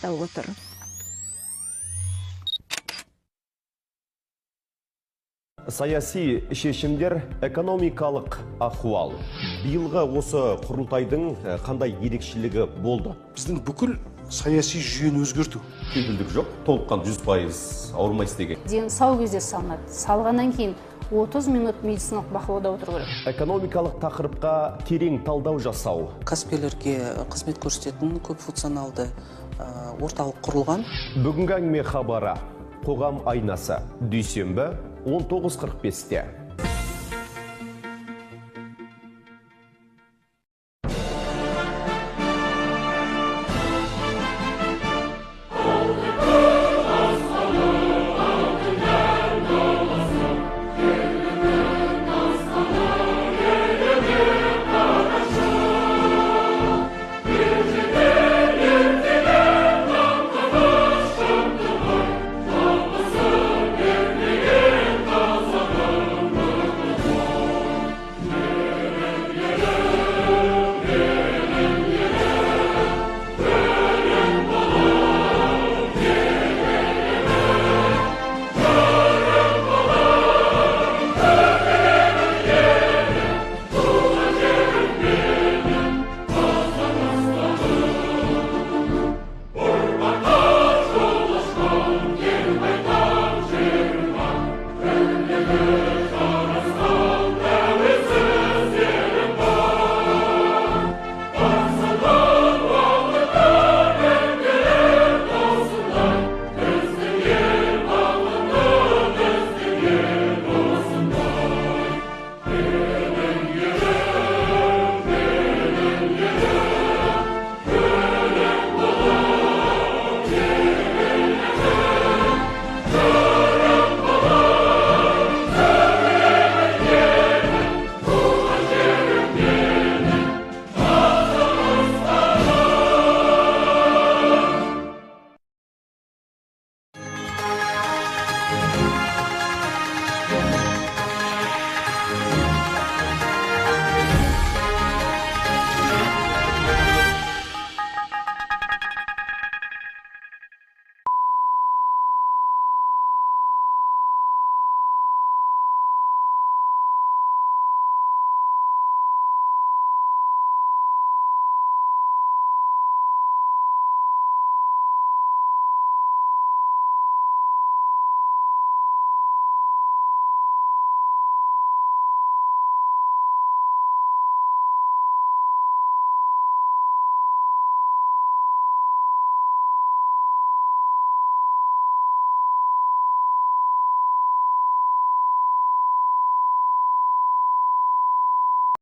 тоқталып отыр. Саяси шешімдер, экономикалық ахуал. Биылғы осы құрылтайдың қандай ерекшелігі болды? Біздің бүкіл саяси жүйені өзгерту. Кепілдік жоқ, толыққан 100% ауырмайсыз деген. Дені сау кезде салынады. Салғаннан кейін 30 минут медициналық бақылауда отыру керек. Экономикалық тақырыпқа терең талдау жасау. Кәсіпкерлерге қызмет көрсететін көп функционалды орталық құрылған. Бүгінгі әңгіме хабары, қоғам айнасы, дүйсенбі 19:45-те.